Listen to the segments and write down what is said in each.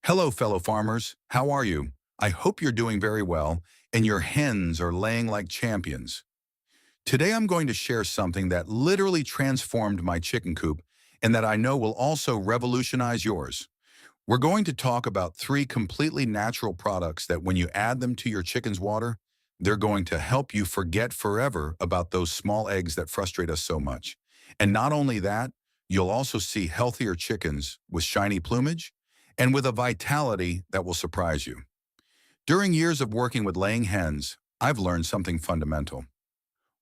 Hello, fellow farmers. How are you? I hope you're doing very well and your hens are laying like champions. Today I'm going to share something that literally transformed my chicken coop and that I know will also revolutionize yours. We're going to talk about three completely natural products that when you add them to your chicken's water, they're going to help you forget forever about those small eggs that frustrate us so much. And not only that, you'll also see healthier chickens with shiny plumage and with a vitality that will surprise you. During years of working with laying hens, I've learned something fundamental.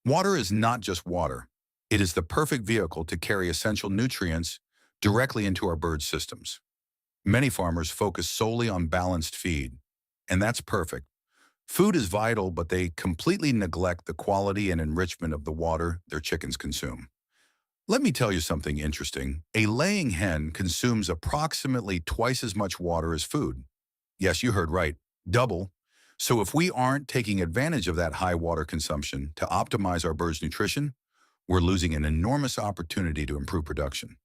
Water is not just water. It is the perfect vehicle to carry essential nutrients directly into our bird systems. Many farmers focus solely on balanced feed, and that's perfect. Food is vital, but they completely neglect the quality and enrichment of the water their chickens consume. Let me tell you something interesting. A laying hen consumes approximately twice as much water as food. Yes, you heard right, double. So if we aren't taking advantage of that high water consumption to optimize our birds' nutrition, we're losing an enormous opportunity to improve production.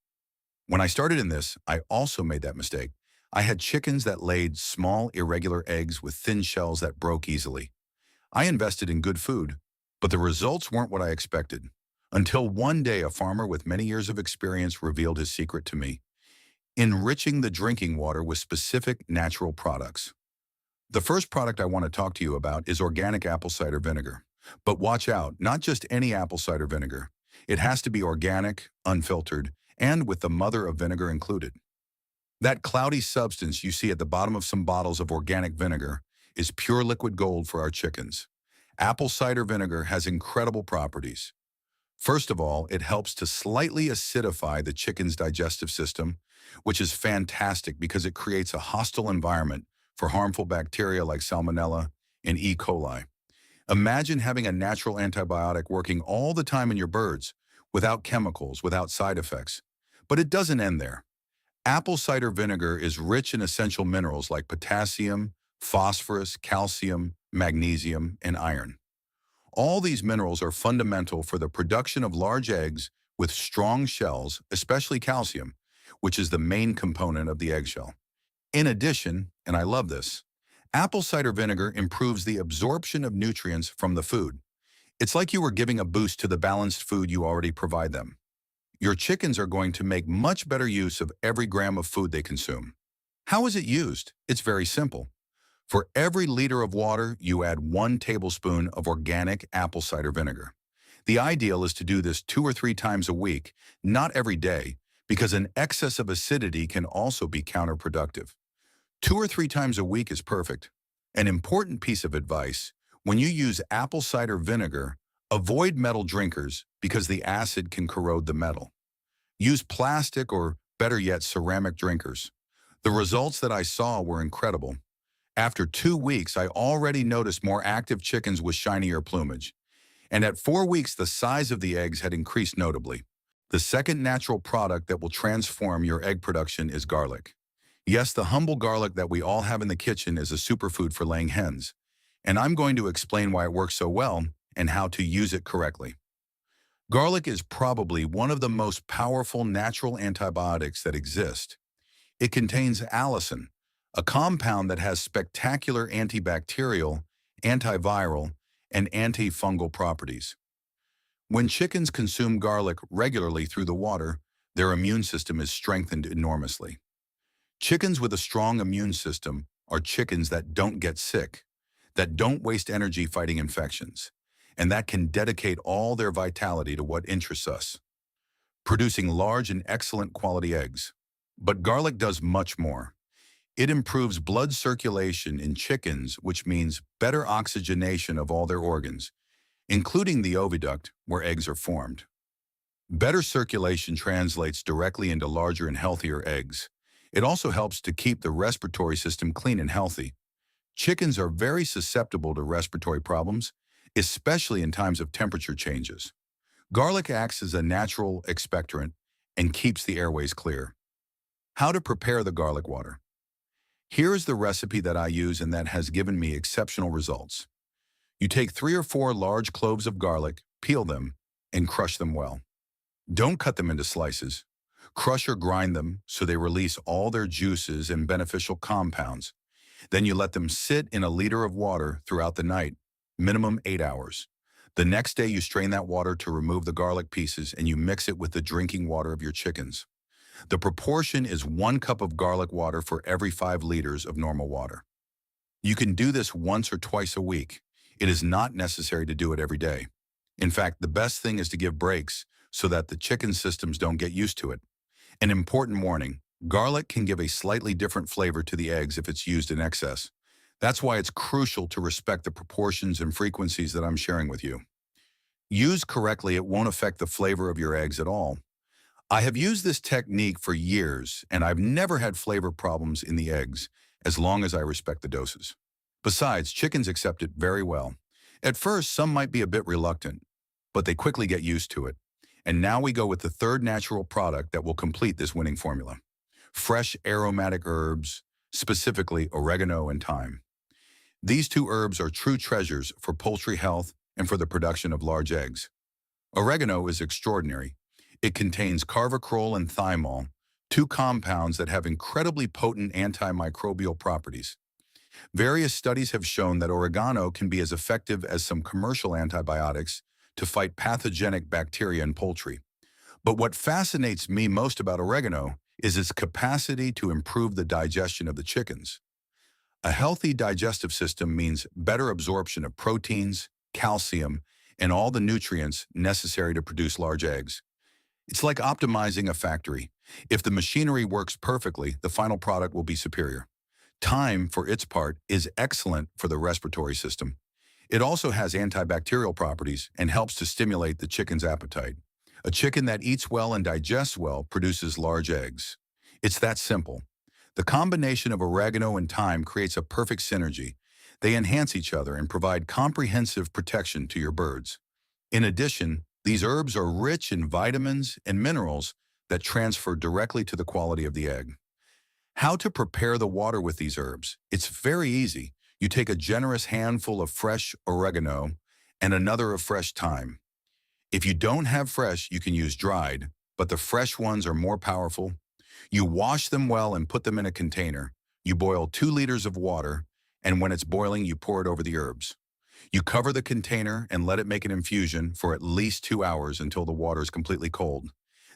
When I started in this, I also made that mistake. I had chickens that laid small, irregular eggs with thin shells that broke easily. I invested in good food, but the results weren't what I expected. Until one day a farmer with many years of experience revealed his secret to me, enriching the drinking water with specific natural products. The first product I want to talk to you about is organic apple cider vinegar. But watch out, not just any apple cider vinegar. It has to be organic, unfiltered, and with the mother of vinegar included. That cloudy substance you see at the bottom of some bottles of organic vinegar is pure liquid gold for our chickens. Apple cider vinegar has incredible properties. First of all, it helps to slightly acidify the chicken's digestive system, which is fantastic because it creates a hostile environment for harmful bacteria like Salmonella and E. coli. Imagine having a natural antibiotic working all the time in your birds, without chemicals, without side effects. But it doesn't end there. Apple cider vinegar is rich in essential minerals like potassium, phosphorus, calcium, magnesium, and iron. All these minerals are fundamental for the production of large eggs with strong shells, especially calcium, which is the main component of the eggshell. In addition, and I love this, apple cider vinegar improves the absorption of nutrients from the food. It's like you were giving a boost to the balanced food you already provide them. Your chickens are going to make much better use of every gram of food they consume. How is it used? It's very simple. For every liter of water, you add 1 tablespoon of organic apple cider vinegar. The ideal is to do this 2 or 3 times a week, not every day, because an excess of acidity can also be counterproductive. 2 or 3 times a week is perfect. An important piece of advice, when you use apple cider vinegar, avoid metal drinkers because the acid can corrode the metal. Use plastic or, better yet, ceramic drinkers. The results that I saw were incredible. After 2 weeks, I already noticed more active chickens with shinier plumage. And at 4 weeks, the size of the eggs had increased notably. The second natural product that will transform your egg production is garlic. Yes, the humble garlic that we all have in the kitchen is a superfood for laying hens. And I'm going to explain why it works so well and how to use it correctly. Garlic is probably one of the most powerful natural antibiotics that exist. It contains allicin, a compound that has spectacular antibacterial, antiviral, and antifungal properties. When chickens consume garlic regularly through the water, their immune system is strengthened enormously. Chickens with a strong immune system are chickens that don't get sick, that don't waste energy fighting infections, and that can dedicate all their vitality to what interests us, producing large and excellent quality eggs. But garlic does much more. It improves blood circulation in chickens, which means better oxygenation of all their organs, including the oviduct where eggs are formed. Better circulation translates directly into larger and healthier eggs. It also helps to keep the respiratory system clean and healthy. Chickens are very susceptible to respiratory problems, especially in times of temperature changes. Garlic acts as a natural expectorant and keeps the airways clear. How to prepare the garlic water. Here is the recipe that I use and that has given me exceptional results. You take 3 or 4 large cloves of garlic, peel them, and crush them well. Don't cut them into slices. Crush or grind them so they release all their juices and beneficial compounds. Then you let them sit in a liter of water throughout the night, minimum 8 hours. The next day you strain that water to remove the garlic pieces and you mix it with the drinking water of your chickens. The proportion is 1 cup of garlic water for every 5 liters of normal water. You can do this once or twice a week. It is not necessary to do it every day. In fact, the best thing is to give breaks so that the chicken systems don't get used to it. An important warning, garlic can give a slightly different flavor to the eggs if it's used in excess. That's why it's crucial to respect the proportions and frequencies that I'm sharing with you. Used correctly, it won't affect the flavor of your eggs at all. I have used this technique for years, and I've never had flavor problems in the eggs, as long as I respect the doses. Besides, chickens accept it very well. At first, some might be a bit reluctant, but they quickly get used to it. And now we go with the third natural product that will complete this winning formula. Fresh aromatic herbs, specifically oregano and thyme. These two herbs are true treasures for poultry health and for the production of large eggs. Oregano is extraordinary. It contains carvacrol and thymol, two compounds that have incredibly potent antimicrobial properties. Various studies have shown that oregano can be as effective as some commercial antibiotics to fight pathogenic bacteria in poultry. But what fascinates me most about oregano is its capacity to improve the digestion of the chickens. A healthy digestive system means better absorption of proteins, calcium, and all the nutrients necessary to produce large eggs. It's like optimizing a factory. If the machinery works perfectly, the final product will be superior. Thyme, for its part, is excellent for the respiratory system. It also has antibacterial properties and helps to stimulate the chicken's appetite. A chicken that eats well and digests well produces large eggs. It's that simple. The combination of oregano and thyme creates a perfect synergy. They enhance each other and provide comprehensive protection to your birds. In addition, these herbs are rich in vitamins and minerals that transfer directly to the quality of the egg. How to prepare the water with these herbs? It's very easy. You take a generous handful of fresh oregano and another of fresh thyme. If you don't have fresh, you can use dried, but the fresh ones are more powerful. You wash them well and put them in a container. You boil 2 liters of water, and when it's boiling, you pour it over the herbs. You cover the container and let it make an infusion for at least 2 hours until the water is completely cold.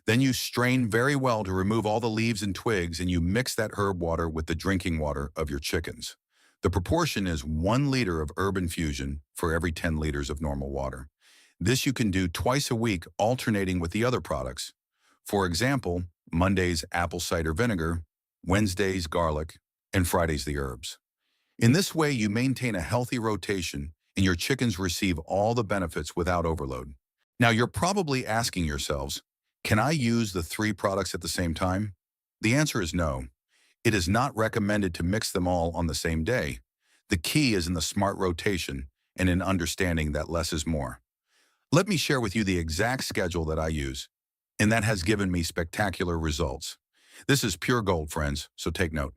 Then you strain very well to remove all the leaves and twigs, and you mix that herb water with the drinking water of your chickens. The proportion is 1 liter of herb infusion for every 10 liters of normal water. This you can do twice a week, alternating with the other products. For example, Mondays apple cider vinegar, Wednesdays garlic, and Fridays the herbs. In this way, you maintain a healthy rotation and your chickens receive all the benefits without overload. Now, you're probably asking yourselves, can I use the 3 products at the same time? The answer is no. It is not recommended to mix them all on the same day. The key is in the smart rotation and in understanding that less is more. Let me share with you the exact schedule that I use, and that has given me spectacular results. This is pure gold, friends, so take note.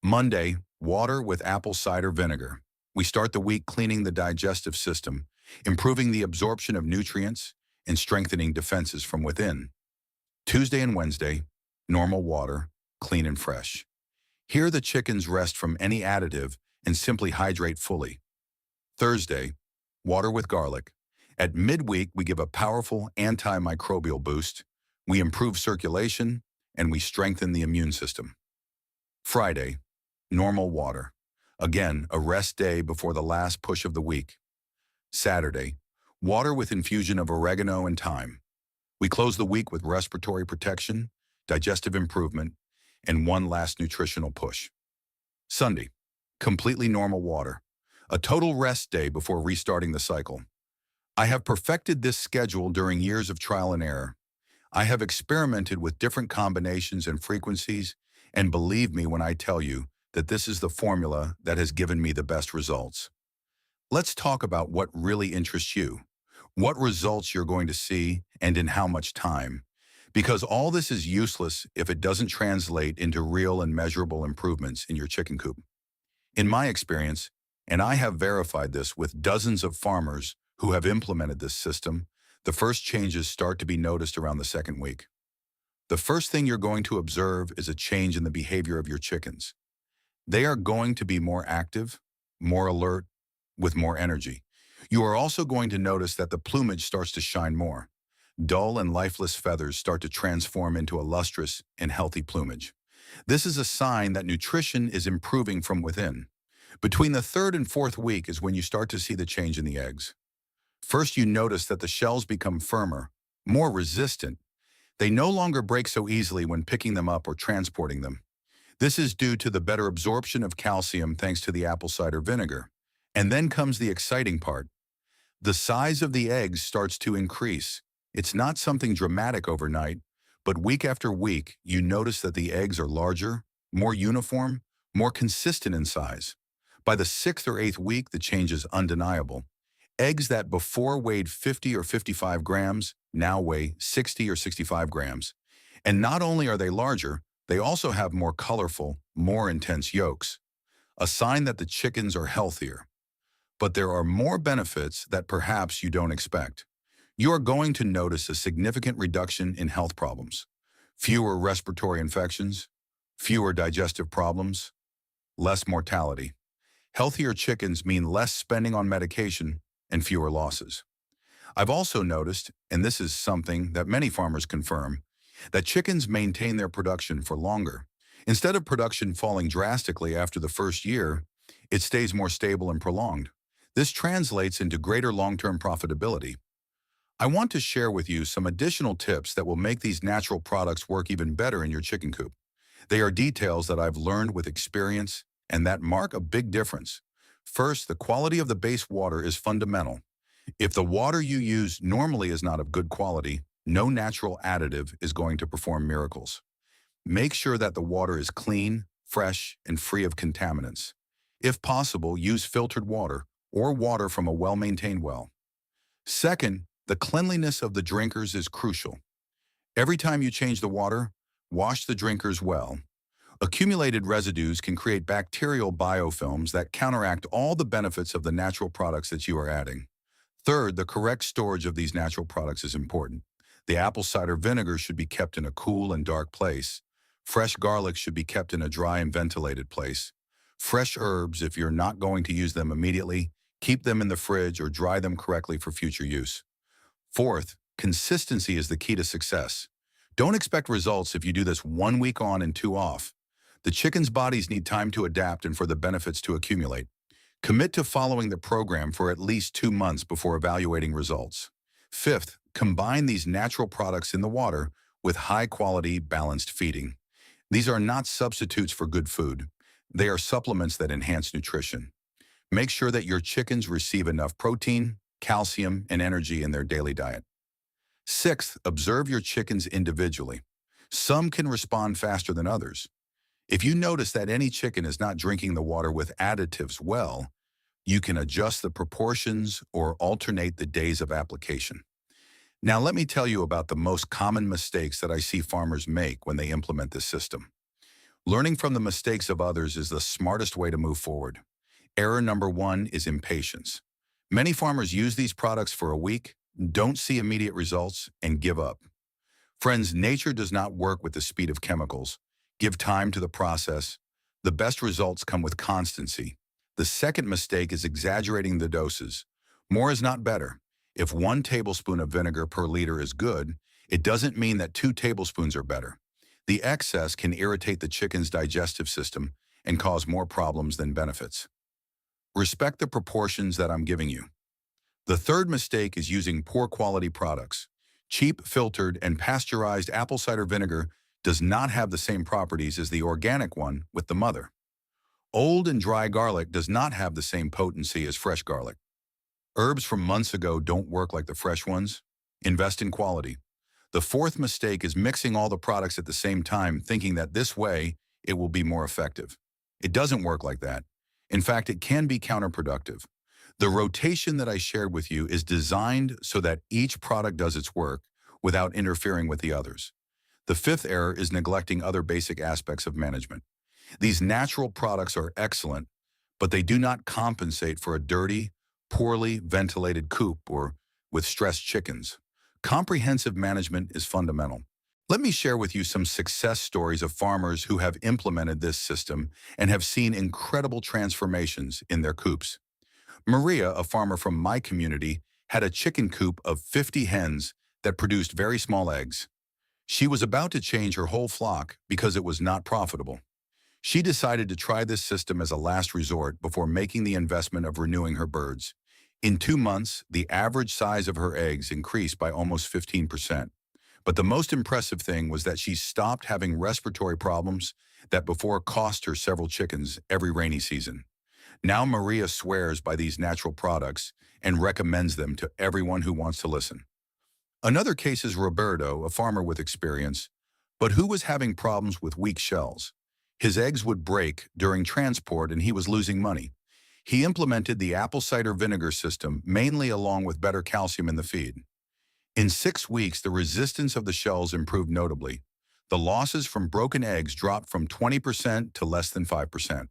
Monday, water with apple cider vinegar. We start the week cleaning the digestive system, improving the absorption of nutrients, and strengthening defenses from within. Tuesday and Wednesday, normal water, clean and fresh. Here the chickens rest from any additive and simply hydrate fully. Thursday, water with garlic. At midweek, we give a powerful antimicrobial boost, we improve circulation, and we strengthen the immune system. Friday, normal water. Again, a rest day before the last push of the week. Saturday, water with infusion of oregano and thyme. We close the week with respiratory protection, digestive improvement, and one last nutritional push. Sunday, completely normal water. A total rest day before restarting the cycle. I have perfected this schedule during years of trial and error. I have experimented with different combinations and frequencies, and believe me when I tell you that this is the formula that has given me the best results. Let's talk about what really interests you, what results you're going to see, and in how much time. Because all this is useless if it doesn't translate into real and measurable improvements in your chicken coop. In my experience, and I have verified this with dozens of farmers who have implemented this system, the first changes start to be noticed around the second week. The first thing you're going to observe is a change in the behavior of your chickens. They are going to be more active, more alert, with more energy. You are also going to notice that the plumage starts to shine more. Dull and lifeless feathers start to transform into a lustrous and healthy plumage. This is a sign that nutrition is improving from within. Between the third and fourth week is when you start to see the change in the eggs. First, you notice that the shells become firmer, more resistant. They no longer break so easily when picking them up or transporting them. This is due to the better absorption of calcium thanks to the apple cider vinegar. And then comes the exciting part. The size of the eggs starts to increase. It's not something dramatic overnight, but week after week, you notice that the eggs are larger, more uniform, more consistent in size. By the sixth or eighth week, the change is undeniable. Eggs that before weighed 50 or 55 grams now weigh 60 or 65 grams. And not only are they larger, they also have more colorful, more intense yolks, a sign that the chickens are healthier. But there are more benefits that perhaps you don't expect. You are going to notice a significant reduction in health problems. Fewer respiratory infections, fewer digestive problems, less mortality. Healthier chickens mean less spending on medication and fewer losses. I've also noticed, and this is something that many farmers confirm, that chickens maintain their production for longer. Instead of production falling drastically after the first year, it stays more stable and prolonged. This translates into greater long-term profitability. I want to share with you some additional tips that will make these natural products work even better in your chicken coop. They are details that I've learned with experience and that mark a big difference. First, the quality of the base water is fundamental. If the water you use normally is not of good quality, no natural additive is going to perform miracles. Make sure that the water is clean, fresh, and free of contaminants. If possible, use filtered water or water from a well-maintained well. Second, the cleanliness of the drinkers is crucial. Every time you change the water, wash the drinkers well. Accumulated residues can create bacterial biofilms that counteract all the benefits of the natural products that you are adding. Third, the correct storage of these natural products is important. The apple cider vinegar should be kept in a cool and dark place. Fresh garlic should be kept in a dry and ventilated place. Fresh herbs, if you're not going to use them immediately, keep them in the fridge or dry them correctly for future use. Fourth, consistency is the key to success. Don't expect results if you do this 1 week on and 2 off. The chickens' bodies need time to adapt and for the benefits to accumulate. Commit to following the program for at least 2 months before evaluating results. Fifth, combine these natural products in the water with high-quality, balanced feeding. These are not substitutes for good food. They are supplements that enhance nutrition. Make sure that your chickens receive enough protein, calcium, and energy in their daily diet. Sixth, observe your chickens individually. Some can respond faster than others. If you notice that any chicken is not drinking the water with additives well, you can adjust the proportions or alternate the days of application. Now let me tell you about the most common mistakes that I see farmers make when they implement this system. Learning from the mistakes of others is the smartest way to move forward. Error number 1 is impatience. Many farmers use these products for a week, don't see immediate results, and give up. Friends, nature does not work with the speed of chemicals. Give time to the process. The best results come with constancy. The second mistake is exaggerating the doses. More is not better. If 1 tablespoon of vinegar per liter is good, it doesn't mean that 2 tablespoons are better. The excess can irritate the chicken's digestive system and cause more problems than benefits. Respect the proportions that I'm giving you. The third mistake is using poor quality products. Cheap, filtered, and pasteurized apple cider vinegar does not have the same properties as the organic one with the mother. Old and dry garlic does not have the same potency as fresh garlic. Herbs from months ago don't work like the fresh ones. Invest in quality. The fourth mistake is mixing all the products at the same time, thinking that this way it will be more effective. It doesn't work like that. In fact, it can be counterproductive. The rotation that I shared with you is designed so that each product does its work without interfering with the others. The fifth error is neglecting other basic aspects of management. These natural products are excellent, but they do not compensate for a dirty, poorly ventilated coop or with stressed chickens. Comprehensive management is fundamental. Let me share with you some success stories of farmers who have implemented this system and have seen incredible transformations in their coops. Maria, a farmer from my community, had a chicken coop of 50 hens that produced very small eggs. She was about to change her whole flock because it was not profitable. She decided to try this system as a last resort before making the investment of renewing her birds. In 2 months, the average size of her eggs increased by almost 15%. But the most impressive thing was that she stopped having respiratory problems that before cost her several chickens every rainy season. Now Maria swears by these natural products and recommends them to everyone who wants to listen. Another case is Roberto, a farmer with experience, but who was having problems with weak shells. His eggs would break during transport and he was losing money. He implemented the apple cider vinegar system mainly along with better calcium in the feed. In 6 weeks, the resistance of the shells improved notably. The losses from broken eggs dropped from 20% to less than 5%.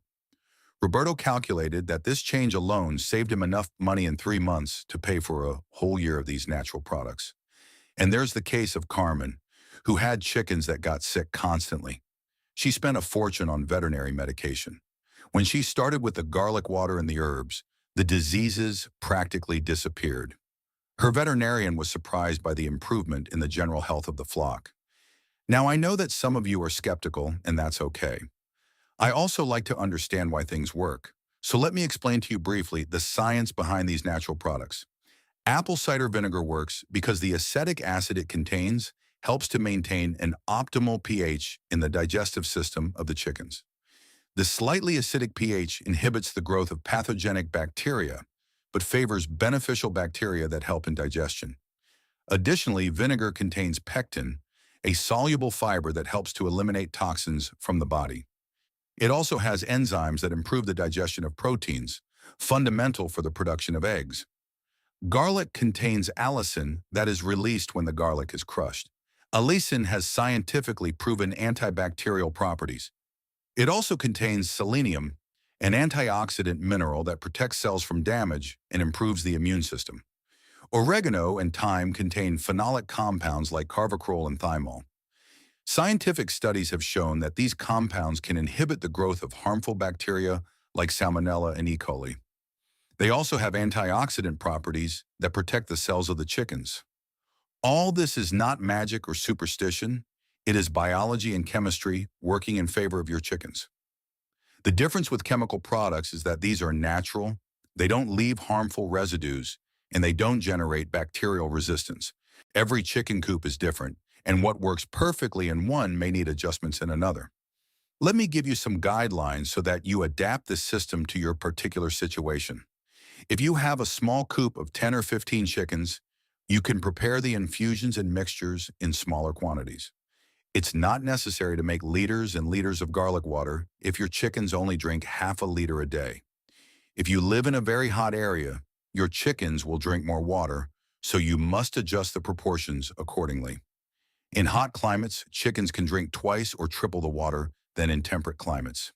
Roberto calculated that this change alone saved him enough money in 3 months to pay for a whole year of these natural products. And there's the case of Carmen, who had chickens that got sick constantly. She spent a fortune on veterinary medication. When she started with the garlic water and the herbs, the diseases practically disappeared. Her veterinarian was surprised by the improvement in the general health of the flock. Now, I know that some of you are skeptical, and that's okay. I also like to understand why things work. So let me explain to you briefly the science behind these natural products. Apple cider vinegar works because the acetic acid it contains helps to maintain an optimal pH in the digestive system of the chickens. The slightly acidic pH inhibits the growth of pathogenic bacteria, but favors beneficial bacteria that help in digestion. Additionally, vinegar contains pectin, a soluble fiber that helps to eliminate toxins from the body. It also has enzymes that improve the digestion of proteins, fundamental for the production of eggs. Garlic contains allicin that is released when the garlic is crushed. Allicin has scientifically proven antibacterial properties. It also contains selenium, an antioxidant mineral that protects cells from damage and improves the immune system. Oregano and thyme contain phenolic compounds like carvacrol and thymol. Scientific studies have shown that these compounds can inhibit the growth of harmful bacteria like Salmonella and E. coli. They also have antioxidant properties that protect the cells of the chickens. All this is not magic or superstition. It is biology and chemistry working in favor of your chickens. The difference with chemical products is that these are natural, they don't leave harmful residues, and they don't generate bacterial resistance. Every chicken coop is different, and what works perfectly in one may need adjustments in another. Let me give you some guidelines so that you adapt this system to your particular situation. If you have a small coop of 10 or 15 chickens, you can prepare the infusions and mixtures in smaller quantities. It's not necessary to make liters and liters of garlic water if your chickens only drink half a liter a day. If you live in a very hot area, your chickens will drink more water, so you must adjust the proportions accordingly. In hot climates, chickens can drink twice or triple the water than in temperate climates.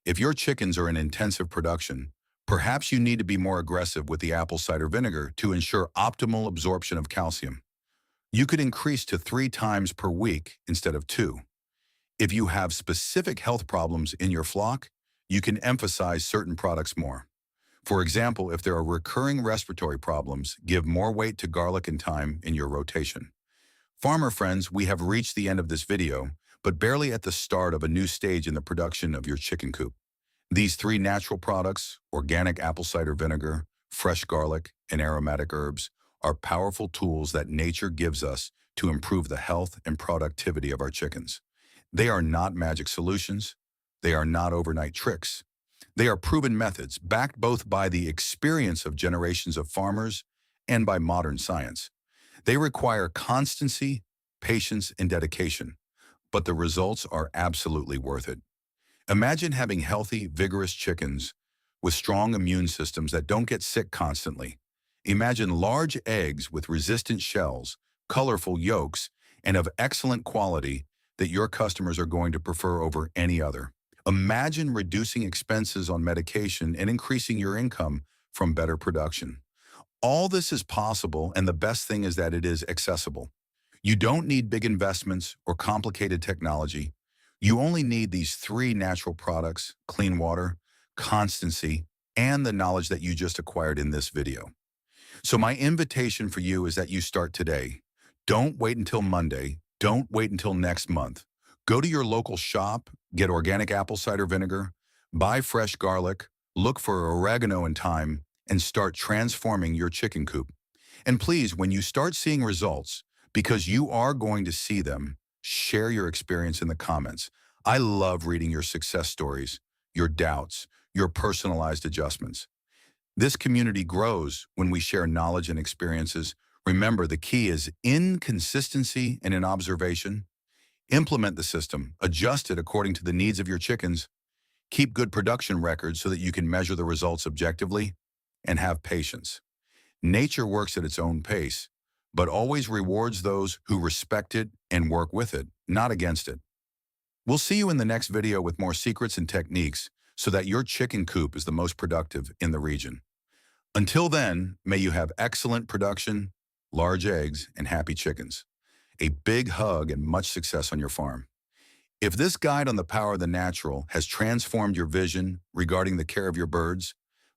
If your chickens are in intensive production, perhaps you need to be more aggressive with the apple cider vinegar to ensure optimal absorption of calcium. You could increase to 3 times per week instead of 2. If you have specific health problems in your flock, you can emphasize certain products more. For example, if there are recurring respiratory problems, give more weight to garlic and thyme in your rotation. Farmer friends, we have reached the end of this video, but barely at the start of a new stage in the production of your chicken coop. These 3 natural products, organic apple cider vinegar, fresh garlic, and aromatic herbs, are powerful tools that nature gives us to improve the health and productivity of our chickens. They are not magic solutions. They are not overnight tricks. They are proven methods backed both by the experience of generations of farmers and by modern science. They require constancy, patience, and dedication, but the results are absolutely worth it. Imagine having healthy, vigorous chickens with strong immune systems that don't get sick constantly. Imagine large eggs with resistant shells, colorful yolks, and of excellent quality that your customers are going to prefer over any other. Imagine reducing expenses on medication and increasing your income from better production. All this is possible, and the best thing is that it is accessible. You don't need big investments or complicated technology. You only need these three natural products: clean water, constancy, and the knowledge that you just acquired in this video. So my invitation for you is that you start today. Don't wait until Monday. Don't wait until next month. Go to your local shop, get organic apple cider vinegar, buy fresh garlic, look for oregano and thyme, and start transforming your chicken coop. And please, when you start seeing results, because you are going to see them, share your experience in the comments. I love reading your success stories, your doubts, your personalized adjustments. This community grows when we share knowledge and experiences. Remember, the key is in consistency and in observation. Implement the system, adjust it according to the needs of your chickens, keep good production records so that you can measure the results objectively, and have patience. Nature works at its own pace, but always rewards those who respect it and work with it, not against it. We'll see you in the next video with more secrets and techniques so that your chicken coop is the most productive in the region. Until then, may you have excellent production, large eggs, and happy chickens. A big hug and much success on your farm. If this guide on the power of the natural has transformed your vision regarding the care of your birds,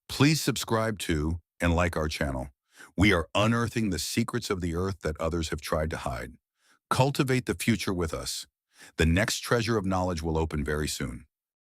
please subscribe to and like our channel. We are unearthing the secrets of the earth that others have tried to hide. Cultivate the future with us. The next treasure of knowledge will open very soon.